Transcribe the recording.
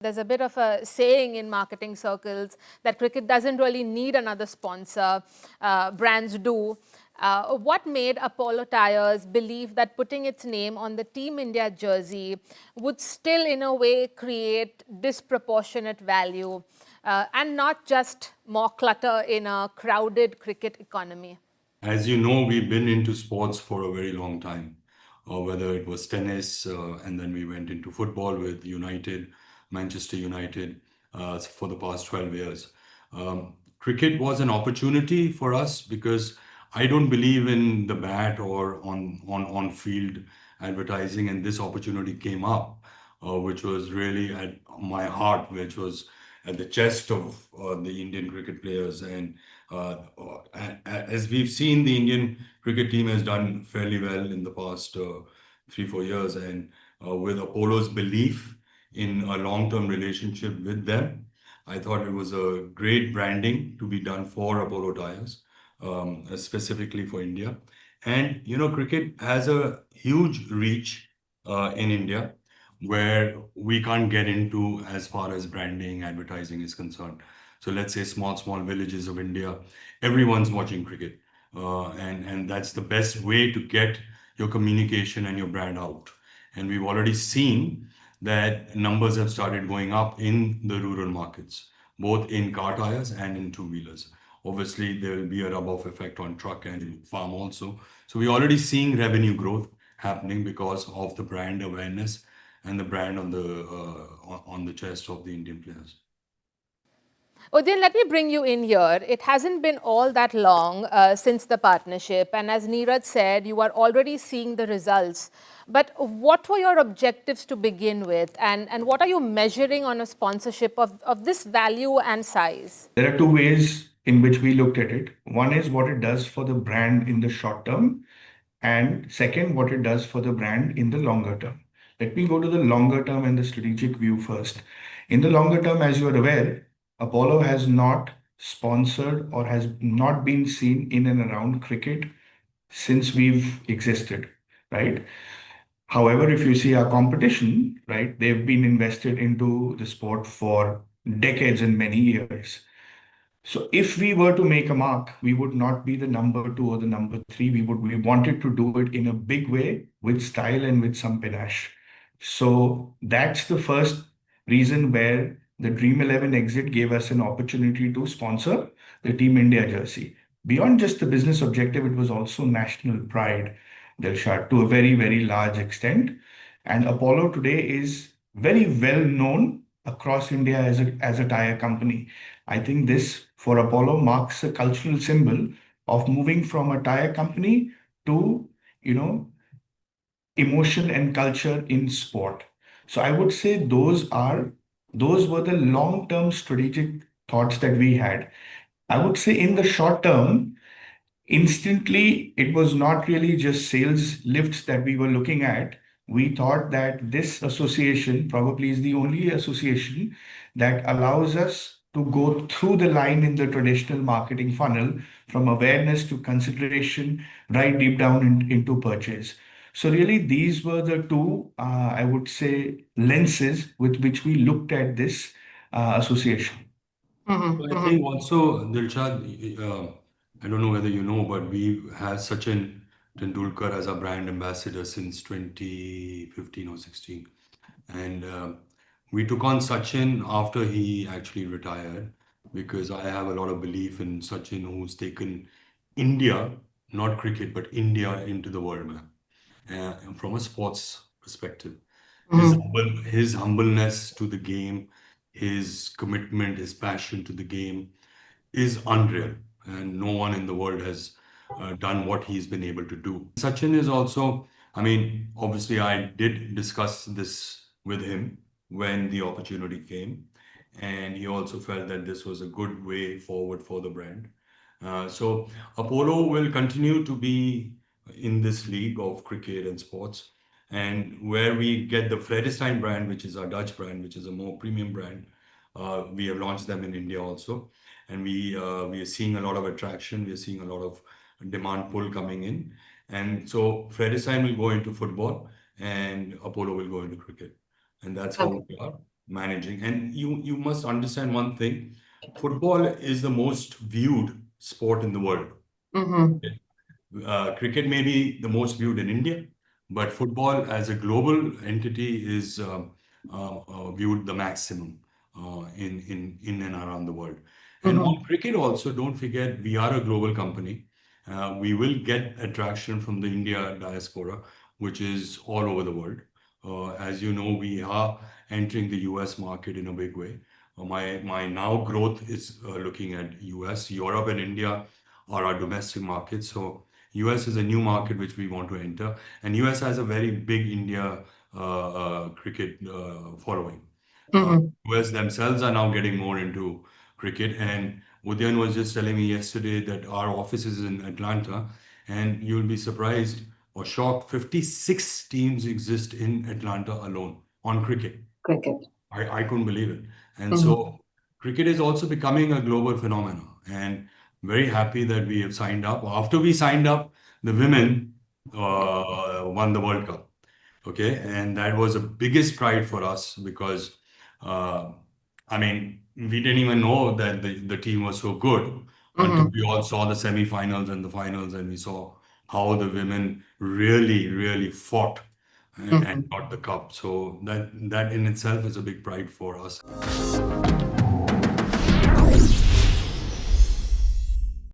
There's a bit of a saying in marketing circles that cricket doesn't really need another sponsor. Brands do. What made Apollo Tyres believe that putting its name on the Team India jersey would still, in a way, create disproportionate value and not just more clutter in a crowded cricket economy? As you know, we've been into sports for a very long time, whether it was tennis, and then we went into football with United, Manchester United, for the past 12 years. Cricket was an opportunity for us because I don't believe in the bat or on field advertising, and this opportunity came up, which was really at my heart, which was at the chest of the Indian cricket players. And as we've seen, the Indian cricket team has done fairly well in the past 3, 4 years, and with Apollo's belief in a long-term relationship with them, I thought it was a great branding to be done for Apollo Tyres, specifically for India. And cricket has a huge reach in India where we can't get into as far as branding, advertising is concerned. So let's say small villages of India, everyone's watching cricket, and that's the best way to get your communication and your brand out. And we've already seen that numbers have started going up in the rural markets, both in car tires and in two-wheelers. Obviously, there will be a rub-off effect on truck and farm also. So we're already seeing revenue growth happening because of the brand awareness and the brand on the chest of the Indian players. Then let me bring you in here. It hasn't been all that long since the partnership, and as Neeraj said, you are already seeing the results. But what were your objectives to begin with, and what are you measuring on a sponsorship of this value and size? There are two ways in which we looked at it. One is what it does for the brand in the short term, and second, what it does for the brand in the longer term. Let me go to the longer term and the strategic view first. In the longer term, as you are aware, Apollo has not sponsored or has not been seen in and around cricket since we've existed, right? However, if you see our competition, right, they've been invested into the sport for decades and many years. So if we were to make a mark, we would not be the number two or the number three. We wanted to do it in a big way with style and with some panache. So that's the first reason where the Dream 11 exit gave us an opportunity to sponsor the Team India jersey. Beyond just the business objective, it was also national pride, Dilshad, to a very, very large extent. And Apollo today is very well known across India as a tire company. I think this for Apollo marks a cultural symbol of moving from a tire company to, you know, emotion and culture in sport. So I would say those were the long-term strategic thoughts that we had. I would say in the short term, instantly, it was not really just sales lifts that we were looking at. We thought that this association probably is the only association that allows us to go through the line in the traditional marketing funnel from awareness to consideration right deep down into purchase. So, really, these were the two, I would say, lenses with which we looked at this association. I think also, Dilshad, I don't know whether you know, but we have Sachin Tendulkar as our brand ambassador since 2015 or 16. And we took on Sachin after he actually retired because I have a lot of belief in Sachin, who's taken India, not cricket, but India into the world map. And from a sports perspective, his humbleness to the game, his commitment, his passion to the game is unreal, and no one in the world has done what he's been able to do. Sachin is also, I mean, obviously, I did discuss this with him when the opportunity came, and he also felt that this was a good way forward for the brand. So Apollo will continue to be in this league of cricket and sports, and where we get the Vredestein brand, which is our Dutch brand, which is a more premium brand. We have launched them in India also, and we are seeing a lot of attraction. We are seeing a lot of demand pull coming in, and so Vredestein will go into football, and Apollo will go into cricket, and that's how we are. managing. And you must understand one thing: football is the most viewed sport in the world. Mm-hmm. Cricket may be the most viewed in India, but football as a global entity is viewed the maximum in and around the world. And Mm-hmm. on cricket also, don't forget we are a global company. We will get attraction from the India diaspora, which is all over the world. As you know, we are entering the US market in a big way. My now growth is looking at US, Europe, and India are our domestic markets. So US is a new market which we want to enter, and US has a very big India cricket following. Uh, Mm-hmm. US themselves are now getting more into cricket, and Udyan was just telling me yesterday that our office is in Atlanta, and you'll be surprised or shocked. 56 teams exist in Atlanta alone on cricket. Cricket. I couldn't believe it. And Mm-hmm. so cricket is also becoming a global phenomenon. And very happy that we have signed up. After we signed up, the women won the World Cup. Okay. And that was the biggest pride for us because, uh, I mean, we didn't even know that the team was so good until Mm-hmm. we all saw the semifinals and the finals, and we saw how the women really, really fought and Mm-hmm. got the cup. So that in itself is a big pride for us.